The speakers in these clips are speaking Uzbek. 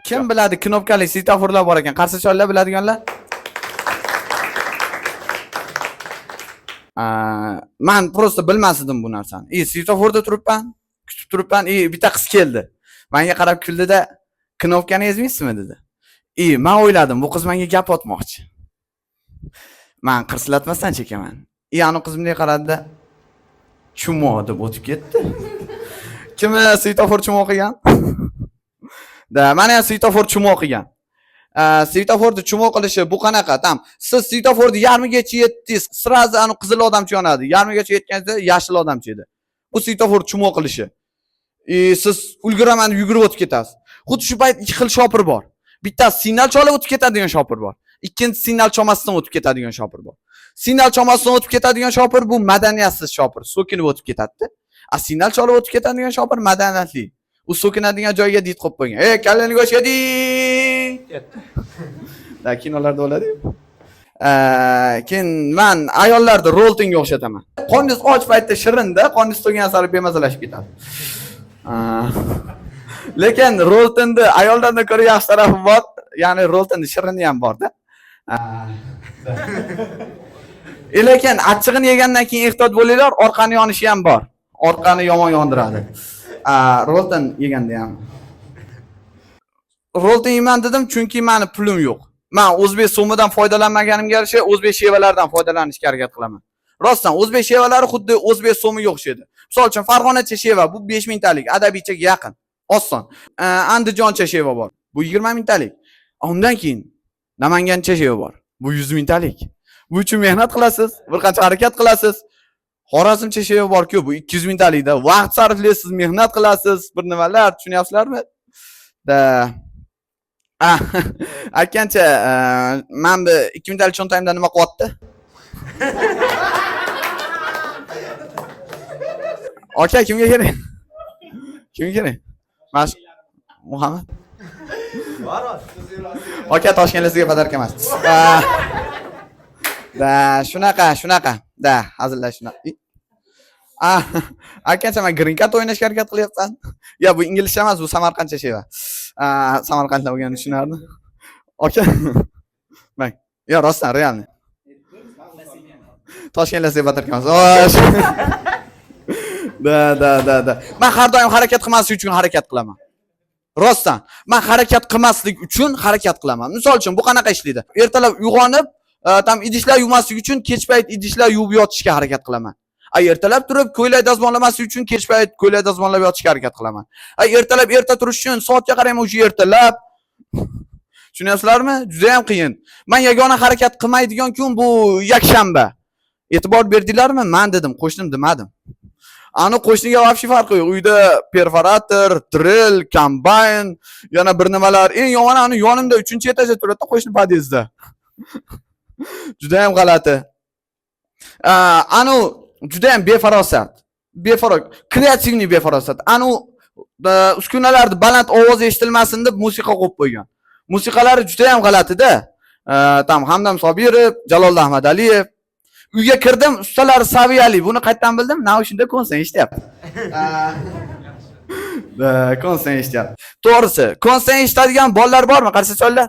Kim biladi knopkali svetoforlar bor ekan? Qarshi chollar biladiganlar? Men prosta bilmasdim bu narsani. Svetoforda turibman, kutib turibman. Bitta qiz keldi. Menga qarab kuldi-da, knopkani ezmaysizmi dedi. Men o'yladim, bu qiz menga gap otmoqchi. Men qirslatmasdan chekaman. Ani qiz bunday qaradi-da, chumo deb o'tib ketdi. Kim svetofor chumo qilgan? Da, mana svetofor chumo qilgan. Svetoforni chumo qilishi bu qanaqa? Tam, siz svetoforni yarmigacha yetdingiz, sirazi ani qizil odamcha yonadi. Yarmigacha yetganda yashil odamcha edi. Bu svetofor chumo qilishi. Siz ulguraman deb yugurib o'tib ketasiz. Xuddi shu payt ikki xil shopir bor. Bittasi signal cholib o'tib ketadigan shopir bor. Ikkinchisi signal cholmasdan o'tib ketadigan shopir bor. Signal cholmasdan o'tib ketadigan shopir bu madaniyatsiz shopir, so'kinib o'tib ketadi. Signal cholib o'tib ketadigan shopir madaniyatli. U so'kinadigan joyga dit qo'yib qo'ygan. Kallani go'shga dit. Da kinolarda bo'ladi. Keyin men ayollarni roltingga o'xshataman. Qoningiz och paytda shirinda, qoningiz to'ygan sari bemazalashib ketadi. Lekin roltingni ayollardan ko'ra yaxshi tarafi bor, ya'ni roltingni shirini ham bor-da. Lekin achchig'ini yegandan keyin ehtiyot bo'linglar, orqani yonishi ham bor. Orqani yomon yondiradi. Rolting yeganda ham. Rolting yeyman dedim, chunki meni pulim yo'q. Men o'zbek so'midan foydalanmaganimga yarasha o'zbek shevalaridan foydalanishga harakat qilaman. Rostdan o'zbek shevalari xuddi o'zbek so'mi yo'q edi. Misol uchun Farg'onacha sheva bu 5000 talik, Adabiychaga yaqin. Oson. Andijoncha sheva bor. Bu 20 mingtalik. Undan keyin Namangancha sheva bor. Bu 100 mingtalik. Bu uchun mehnat qilasiz, bir qancha harakat qilasiz. Xorazmcha sheva bor-ku, bu 200 mingtalikda. Vaqt sarflaysiz, mehnat qilasiz, bir nimalar, tushunyapsizlarmi? Da aytgancha, men bu 2 mingtalik cho'ntagimda nima qilyapti? Aka, kimga kerak? Kimga kerak? Muhammad. Aka, Toshkentga sizga podarka emas. Da, shunaqa. Da, hazillar shunaqa. Akancha, men green card o'ynashga harakat qilyapman. Ya, bu inglizcha emas, bu Samarqandcha sheva. Samarqandda bo'lganini tushunardim. Aka. Bak, yo, rostdan, realni. Toshkentga sizga podarka emas. Da. Men har doim harakat qilmaslik uchun harakat qilaman. Rostdan, men harakat qilmaslik uchun harakat qilaman. Misol uchun bu qanaqa ishlaydi? Ertalab uyg'onib, tam idishlar yuvmaslik uchun kech payt idishlar yuvib yotishga harakat qilaman. Ertalab turib ko'ylak dazmollamaslik uchun kech payt ko'ylak dazmollab yotishga harakat qilaman. Ertalab erta turish uchun soatga qarayman o'sha ertalab. Tushunyapsizlarmi? Juda ham qiyin. Men yagona harakat qilmaydigan kun bu yakshanba. E'tibor berdinglarmi? Men dedim, qo'shnim demadim. Ani qo'shniga vobshe farqi yo'q. Uyda perforator, drill, kombayn, yana bir nimalar. Eng yomoni ani yonimda 3-etajda turadi, qo'shni podyezdda. Juda ham g'alati. Anu juda ham befarosat. Kreativniy befarosat. Anu uskunalarda baland ovoz eshitilmasin deb musiqa qo'yib qo'ygan. Musiqalari juda ham g'alati-da. Tam Hamdam Sobirov, Jaloliddin Ahmadaliyev. Uyga kirdim, ustalar saviyali. Buni qayerdan bildim? Naushunda konsen eshityapti. Konsen eshityapti. To'g'risi, konsen eshitadigan bolalar bormi? Qarshi chollar?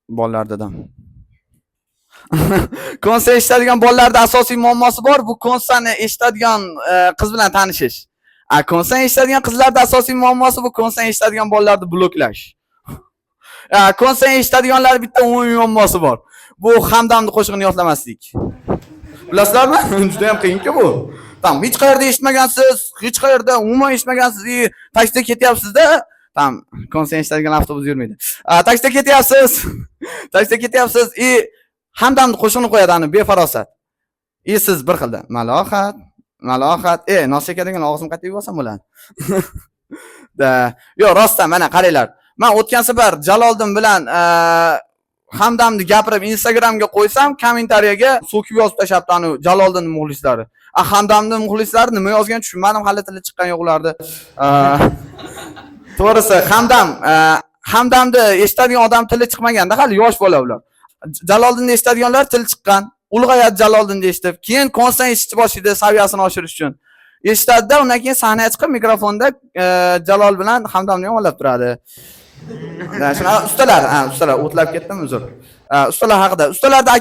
Bolalar dedim. Konsen eshitadigan bolalarda asosiy muammosi bor. Bu konsani eshitadigan qiz bilan tanishish. Konsen eshitadigan qizlarda asosiy muammosi bu konsen eshitadigan bolalarni bloklash. Konsen eshitadiganlar bitta umumiy muammosi bor. Bu Hamdamni qo'shig'ini yodlamaslik. Bilasizlarmi? Juda ham qiyin-ku bu. Tam hech qayerda eshitmagansiz, hech qayerda umuman eshitmagansiz, taksida ketyapsiz-da. Tam konsen eshitadigan avtobus yurmaydi. Taksida ketyapsiz. Hamdamni qo'shig'ini qo'yadi, ani befarosat. Siz bir xilda malohat. Noseka degan og'zim qattiq bo'lsa bo'ladi. Da, yo, rostdan mana qaranglar. Men o'tgan safar Jaloliddin bilan Hamdamni gapirib Instagramga qo'ysam, kommentariyaga so'kib yozib tashabdi ani Jaloliddin muxlislari. Hamdamni muxlislari nima yozgan tushunmadim, hali tili chiqqan yo'q ularda. To'g'risi, Hamdamni eshitadigan odam tili chiqmaganda, hali yosh bola ular. Jaloliddinni eshitadiganlar tili chiqqan. Ulg'ayadi Jaloliddinni eshitib. Keyin konsen eshitib boshlaydi saviyasini oshirish uchun. Eshitadi-da, undan keyin sahnaga chiqib mikrofonda Jalol bilan Hamdomni yomonlab turadi. Shunaqa ustalar o'tlab ketdim, uzr. Ustalar haqida. Ustalarda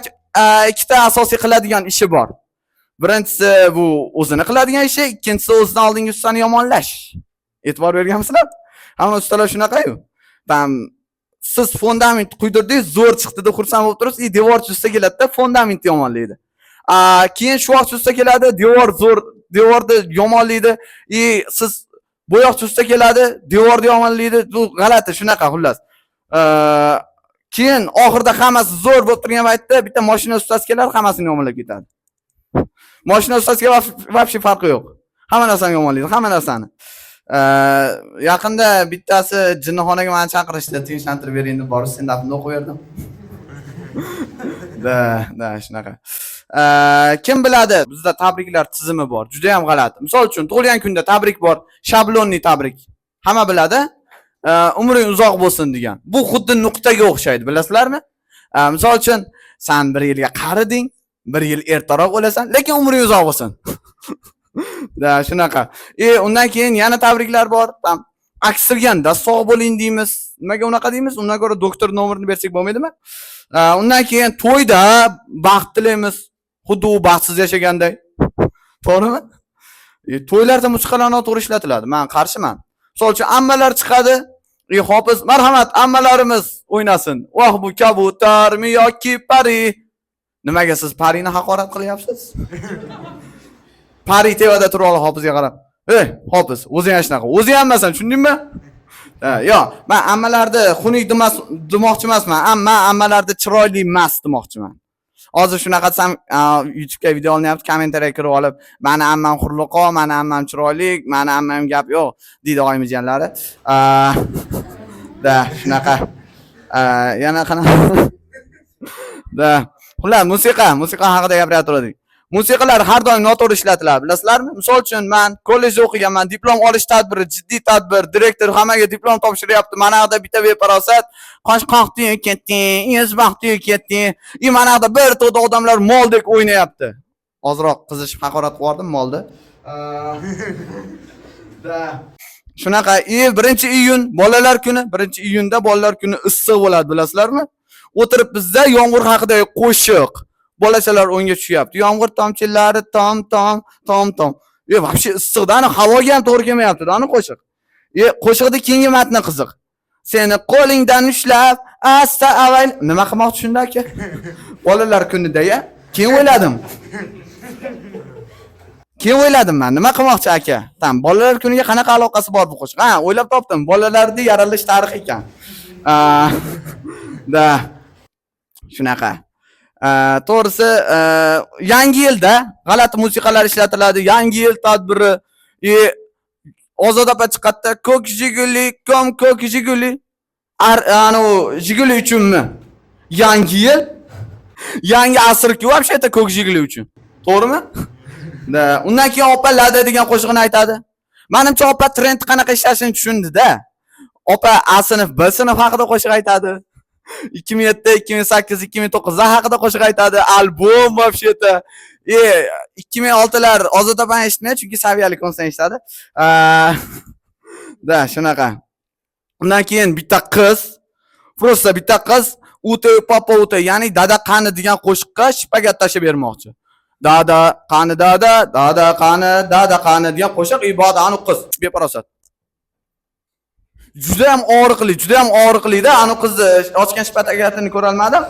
ikkita asosiy qiladigan ishi bor. Birinchisi bu o'zini qiladigan ishi, ikkinchisi o'zidan oldingi ustani yomonlash. E'tibor berganmisizlar? Hamma ustalar shunaqa-yu. Siz fundament quydirdingiz, zo'r chiqdi deb xursand bo'lib turibsiz, devorchi usta keladi-da, fundamentni yomonlaydi. Keyin shuvoqchi usta keladi, devorni yomonlaydi. Siz bo'yoqchi usta keladi, devorni yomonlaydi. Bu g'alati, shunaqa xullas. Keyin oxirida hammasi zo'r bo'lib turgan paytda bitta mashina ustasi kelar, hammasini yomonlab ketadi. Mashina ustasiga vobshe farqi yo'q. Hamma narsani yomonlaydi, hamma narsani. Yaqinda bittasi jinnixonaga meni chaqirishdi, tinchlantirib bering deb borib stand-upni o'qib berdim. Da, shunaqa. Kim biladi, bizda tabriklar tizimi bor, juda ham g'alati. Misol uchun, tug'ilgan kunda tabrik bor, shablonli tabrik. Hamma biladi. Umring uzoq bo'lsin degan. Bu xuddi nuqtaga o'xshaydi, bilasizlarmi? Misol uchun, sen 1 yilga qariding, 1 yil ertaroq o'lasan, lekin umring uzoq bo'lsin. Da, shunaqa. Undan keyin yana tabriklar bor. Aksirganda sog' bo'ling deymiz. Nimaga unaqa deymiz? Undan ko'ra doktor nomerini bersak bo'lmaydimi? Undan keyin to'yda baxt tilaymiz. Xuddi u baxtsiz yashaganday. To'g'rimi? To'ylarda musiqalar noto'g'ri ishlatiladi. Men qarshiman. Misol uchun ammalar chiqadi. Hofiz, marhamat, ammalarimiz o'ynasin. Voh, bu kabutarmi yoki pari? Nimaga siz parini haqorat qilyapsiz? Pari tevada turib olib hofizga qarab. Hofiz, o'zing ham shunaqa. O'zing ham emassan, tushundingmi? Yo'q, men ammalarni xunuk demoqchi emasman. Ammalarni chiroyli emas demoqchiman. Hozir shunaqa desam, YouTube'ga video olinyapti, kommentariyaga kirib olib, meni ammam hurliqo, meni ammam chiroyli, meni ammam gap yo'q, deydi oyimijanlari. Da, shunaqa. Yana qanaqa? Da, xullas, musiqa haqida gapirayotgandik. Musiqalar har doim noto'g'ri ishlatiladi, bilasizlarmi? Misol uchun, men kollejda o'qiganman, diplom olish tadbiri, jiddiy tadbir, direktor hammaga diplom topshiryapti. Mana haqda bitta beparosat, qo'shqoqdi ketding, izbaqdi ketding. Mana haqda bir to'da odamlar moldek o'ynayapti. Ozroq qizishib haqorat qildim molda. Da. Shunaqa, 1-iyun bolalar kuni, 1-iyunda bolalar kuni issiq bo'ladi, bilasizlarmi? O'tirib bizda yomg'ir haqida qo'shiq. Bolachalar o'nga tushyapti. Yomg'ir tomchilari tom. Vobshe issiqdan havoga ham to'g'ri kelmayapti, ani qo'shiq. Qo'shiqning keyingi matni qiziq. Seni qo'lingdan ushlab, asta avval nima qilmoqchi shunda aka? Bolalar kunida-ya. Keyin o'yladim men, nima qilmoqchi aka? Bolalar kuniga qanaqa aloqasi bor bu qo'shiq? O'ylab topdim. Bolalarning yaralish tarixi ekan. Da. Shunaqa. To'g'risi, yangi yilda g'alati musiqalar ishlatiladi. Yangi yil tadbiri, Ozod opa chiqadi, ko'k jiguli, ko'k jiguli. Jiguli uchunmi? Yangi yil, yangi asr-ku, vobshe-ta ko'k jiguli uchun. To'g'rimi? Undan keyin opa lada degan qo'shiqni aytadi. Menimcha opa trend qanaqa ishlashini tushundi-da. Opa A sinf, B sinf haqida qo'shiq aytadi. 2007, 2008, 2009 haqida qo'shiq aytadi. Albom vobshe-ta. 2006lar Ozod opani eshitmaydi, chunki saviyali konsert eshitadi. Da, shunaqa. Undan keyin bitta qiz, ute papa ute, ya'ni dada qani degan qo'shiqqa shpagat tashib bermoqchi. Dada qani degan qo'shiq ibodat anu qiz beparosat. Juda ham og'riqli-da, anu qizni ochgan shpatagatini ko'ra olmadim.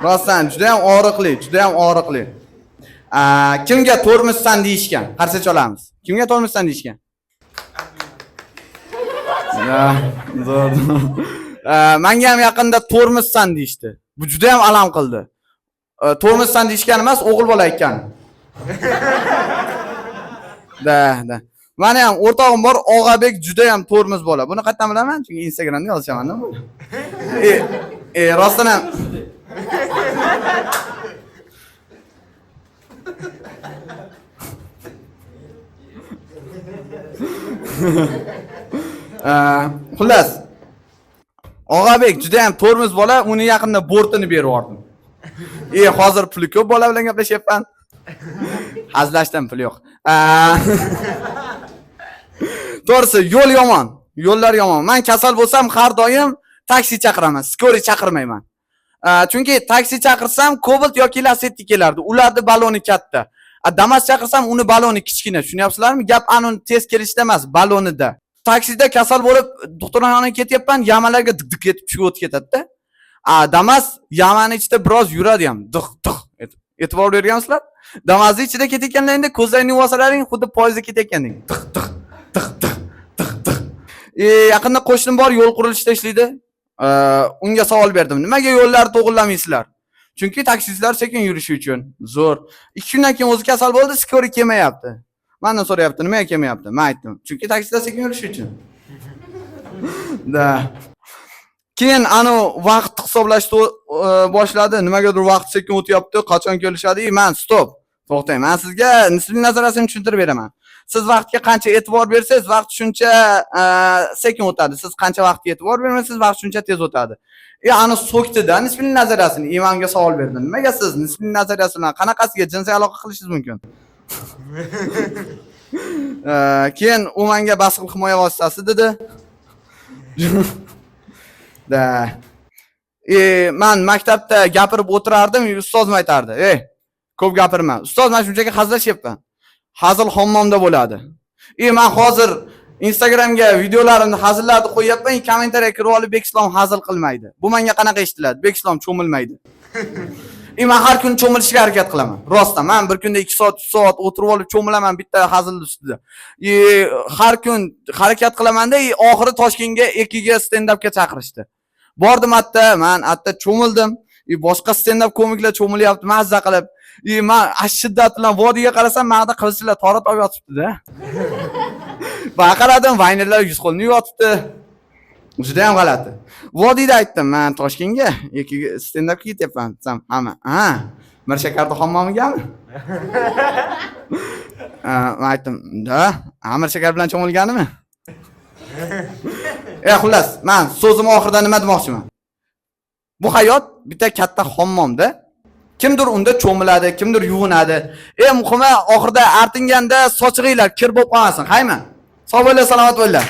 Rostdan juda ham og'riqli. Kimga tormizsan deyishgan? Qarsak olamiz. Kimga tormizsan deyishgan? Menga ham yaqinda tormizsan deyishdi. Bu juda ham alam qildi. Tormizsan deyishgan emas, o'g'il bola aytgan. Da. Meni ham o'rtog'im bor, Og'abek juda ham tormiz bola. Buni qayerdan bilaman? Chunki Instagramda yozishaman-da. Rostdan ham xullas, Og'abek juda ham tormiz bola, uni yaqinda bortini berib yubordim. Hozir puli ko'p bola bilan gaplashyapman. Hazlashdan pul yo'q. To'g'risi, yo'l yomon. Yo'llar yomon. Men kasal bo'lsam, har doim taksi chaqiraman, skoriy chaqirmayman. Chunki taksi chaqirsam, Cobalt yoki Lacetti kelardi. Ularning baloni katta. Damas chaqirsam, uni baloni kichkina. Tushunyapsizlarmi? Gap anon tez kelishda emas, balonida. Taksida kasal bo'lib, doktorxonaga ketyapman, yamalarga dik etib tushib o'tib ketadi-da. Damas yamani ichida biroz yuradi ham. Diq etib. E'tibor bergansizlar? Damasning ichida ketayotganlaringda ko'zlaringni yuvasalaring, xuddi poyezdda ketayotgandek. Diq. Yaqinda qo'shnim bor, yo'l qurilishida ishlaydi. Unga savol berdim. Nimaga yo'llarni to'g'irlamaysizlar? Chunki taksistlar sekin yurishi uchun. Zo'r. 2 kundan keyin o'zi kasal bo'ldi, skoriy kelmayapti. Mendan so'rayapti, nimaga kelmayapti? Men aytdim, chunki taksistlar sekin yurishi uchun. Da. Keyin ani vaqt hisoblashni boshladi. Nimagadir vaqt sekin o'tyapti, qachon kelishadi? Men stop. To'xtang, men sizga nisbiy nazariyasini tushuntirib beraman. Siz vaqtga qancha e'tibor bersangiz, vaqt shuncha sekin o'tadi. Siz qancha vaqtga e'tibor bermasangiz, vaqt shuncha tez o'tadi. Ani so'kdida nisbiy nazariyasini menga savol berdi. Nimaga siz nisbiy nazariyasi bilan qanaqasiga jinsiy aloqa qilishingiz mumkin? Keyin u menga basqil himoya vositasi dedi. Da. Men maktabda gapirib o'tirardim, ustozim aytardi: ko'p gapirma. Ustoz, men shunchaki hazillashyapman. Hazil hammomda bo'ladi. Men hozir Instagramga videolarimni, hazillarni qo'yapman, kommentariyaga kirib olib Bekislom hazil qilmaydi. Bu menga qanaqa eshitiladi? Bekislom cho'milmaydi. Men har kun cho'milishga harakat qilaman. Rostdan, men bir kunda 2 soat, 3 soat o'tirib olib cho'milaman bitta hazil ustida. Har kun harakat qilaman-da, oxiri Toshkentga ekiga stand-upga chaqirishdi. Bordim men cho'mildim. Boshqa stand-up komiklar cho'milyapti, mazza qilib. Men shiddat bilan vodiyga qarasam, menga qilishlar torat olib yotibdi-da. Va qaradim, vaynerlar yuz qo'lni yotibdi. Juda ham g'alati. Vodiyda aytdim, men Toshkentga stand-upga ketyapman desam, hamma, Mirshakarda hammomigami? Men aytdim, "Da, Mirshakar bilan cho'milganimi?" Xullas, men so'zim oxirida nima demoqchiman? Bu hayot bitta katta hammomda. Kimdir unda cho'miladi, kimdir yuvinadi. Muhimi oxirida artinganda sochig'inglar kir bo'lib qolmasin, qaymi? Sog' bo'linglar, salomat bo'linglar.